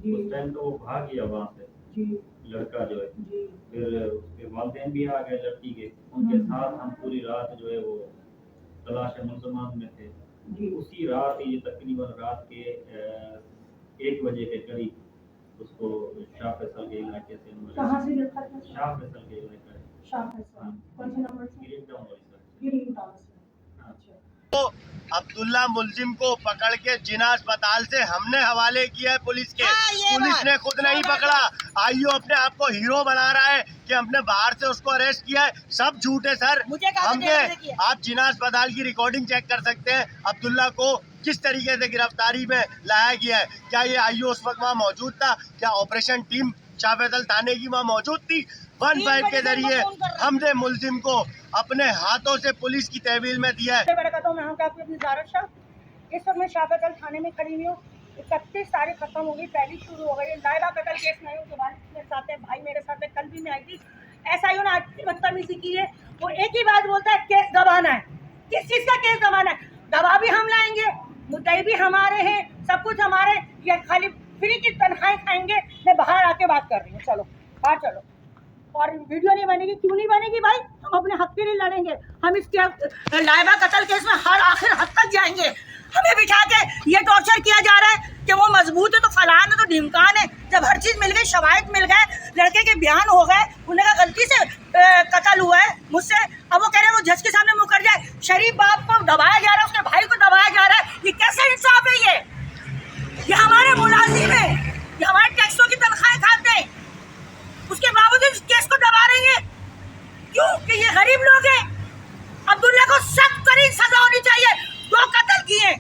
उस टाइम तो वो भाग गया वहाँ से लड़का जो है। फिर उसके वालिदैन भी आ गए लड़की के, उनके साथ हम पूरी रात जो है वो तलाश मुल्ज़मान में थे। उसी रात ये तकरीबन रात के 1 बजे के करीब उसको शाह फैसल के इलाके से कहाँ से गिरफ्तार किया? शाह फैसल के इलाके से। शाह फैसल कौन से नंबर से? ग्रीन टाउन वाली साइड। ग्रीन टाउन से। तो अब्दुल्ला मुल्जिम को पकड़ के जिना अस्पताल से हमने हवाले किया है पुलिस के। पुलिस ने खुद नहीं पकड़ा। आईओ अपने आप को हीरो बना रहा है कि हमने बाहर से उसको अरेस्ट किया है। सब झूठ है सर। हमने आप जिना अस्पताल की रिकॉर्डिंग चेक कर सकते हैं। अब्दुल्ला को किस तरीके से गिरफ्तारी में लाया गया है। क्या ये आईओ उस वक्त वहाँ मौजूद था? क्या ऑपरेशन टीम शाह फैसल थाने की वहाँ मौजूद थी? 15 के जरिए हमने मुल्जिम को अपने हाथों से पुलिस की तहवील में दिया है। इस वक्त मैं शाह फैसल थाने में खड़ी हुई हूँ। 31 तारीख खत्म हो गई, पहली शुरू हो गई। लाइबा कत्ल केस में हूँ, मेरे साथ है भाई, मेरे साथ है, कल भी मैं आई थी। एसआईओ ने आज की बदतमीजी की है। वो एक ही बात बोलता है, केस दबाना है। किस चीज का केस दबाना है? दबा भी हम लाएंगे, मुद्दई भी हमारे हैं, सब कुछ हमारे। ये खाली फ्री की तनख्वाहें खाएंगे। मैं बाहर आके बात कर रही हूँ, चलो बाहर चलो। और वीडियो नहीं बनेगी, क्यों नहीं बनेगी भाई? हम अपने हक के लिए लड़ेंगे। हम इसके लाइबा कत्ल केस में हर आखिर हद तक जाएंगे। हमें बिठा के ये टॉर्चर किया जा रहा है कि वो मजबूत है तो फलान है तो ढिमकान है। जब हर चीज मिल गई, शवाहिद मिल गए, लड़के के बयान हो गए, उन्हें कहा गलती से कत्ल हुआ है मुझसे, अब वो कह रहे हैं वो जज के सामने मुकर जाए। शरीफ बाप को दबाया जा रहा है, उसके भाई को दबाया जा रहा है। ये कैसे इंसाफ है? ये हमारे मुलाजिम है, ये हमारे टैक्सों की तनख्वाहें खाते हैं, उसके बावजूद इस केस को दबा रही है। क्यों? कि ये गरीब लोग हैं। अब्दुल्ला को सख्त तरीन सजा होनी चाहिए। 2 कत्ल किए,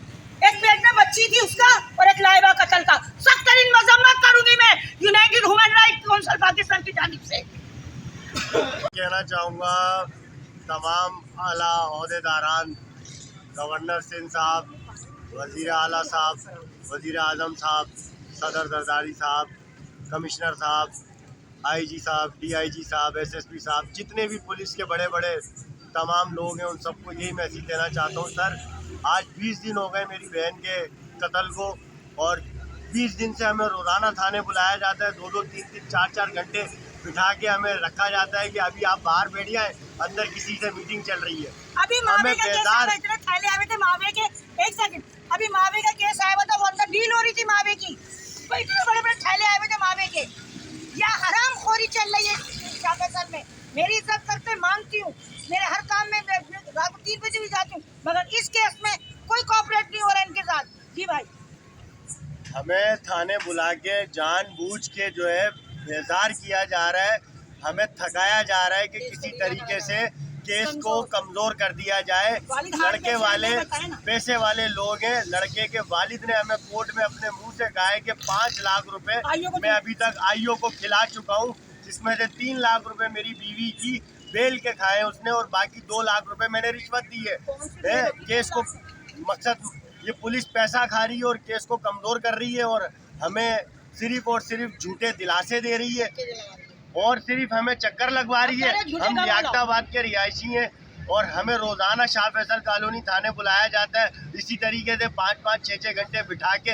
एक पेट में बच्ची थी उसका और एक लाइबा कत्ल का। सख्त तरीन मजम्मत करूंगी मैं United human right council Pakistan की जानिब से। कहना चाहूँगा तमाम आला ओहदेदारान, गवर्नर सिंध साहब, वज़ीर आला साहब, वज़ीर आज़म साहब, सदर जरदारी साहब, कमिश्नर साहब, आईजी साहब, डीआईजी साहब, एसएसपी साहब, जितने भी पुलिस के बड़े बड़े तमाम लोग हैं, उन सबको यही मैसेज देना चाहता हूँ सर, आज 20 दिन हो गए मेरी बहन के कत्ल को, और 20 दिन से हमें रोज़ाना थाने बुलाया जाता है। 2-2, 3-3, 4-4 घंटे बिठा के हमें रखा जाता है कि अभी आप बाहर बैठिए, अंदर किसी से मीटिंग चल रही है। अभी मावे का केस आया, इतने थैले आए थे मावे के। एक सेकंड, अभी मावे का केस आया था, वो अंदर डील हो रही थी मावे की, तो इतने बड़े बड़े थैले आए थे मावे के। या हराम खोरी चल रही है शाह फैसल में। मेरी इज्जत करते मानती हूँ, मेरे हर काम में रात को 3 बजे भी जाती हूँ, मगर इस केस में कोई कोऑपरेट नहीं हो रहा है इनके साथ। जी भाई, हमें थाने बुला के जानबूझ के जो है बेजार किया जा रहा है, हमें थकाया जा रहा है कि किसी तरीके से केस को कमजोर कर दिया जाए। लड़के वाले पैसे वाले लोग हैं। लड़के के वालिद ने हमें कोर्ट में अपने मुंह से कहा है कि 5 लाख रुपए मैं अभी तक आईओ को खिला चुका हूं, जिसमें से 3 लाख रुपए मेरी बीवी की बेल के खाए उसने, और बाकी 2 लाख रुपए मैंने रिश्वत दी है। केस को मकसद ये पुलिस पैसा खा रही है और केस को कमजोर कर रही है, और हमें सिर्फ और सिर्फ झूठे दिलासे दे रही है, और सिर्फ हमें चक्कर लगवा रही है। हम लियाकताबाद के रिहायशी हैं और हमें रोज़ाना शाह फैसल कॉलोनी थाने बुलाया जाता है। इसी तरीके से 5-5, 6-6 घंटे बिठा के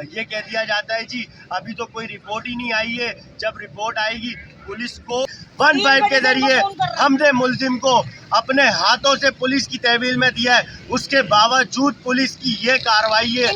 ये कह दिया जाता है जी अभी तो कोई रिपोर्ट ही नहीं आई है, जब रिपोर्ट आएगी पुलिस को। 15 के जरिए हमने मुल्जिम को अपने हाथों से पुलिस की तहवील में दिया है, उसके बावजूद पुलिस की ये कार्रवाई है।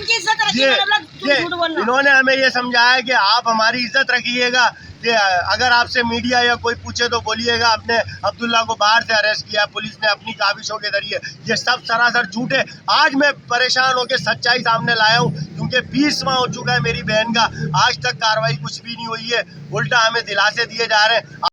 ये इन्होंने हमें ये समझाया कि आप हमारी इज्जत रखिएगा, कि अगर आपसे मीडिया या कोई पूछे तो बोलिएगा आपने अब्दुल्ला को बाहर से अरेस्ट किया पुलिस ने अपनी काविशों के जरिए। ये सब सरासर झूठ है। आज मैं परेशान होकर सच्चाई सामने लाया हूँ, क्योंकि 20वां हो चुका है मेरी बहन का, आज तक कार्रवाई कुछ भी नहीं हुई है, उल्टा हमें दिलासे दिए जा रहे हैं।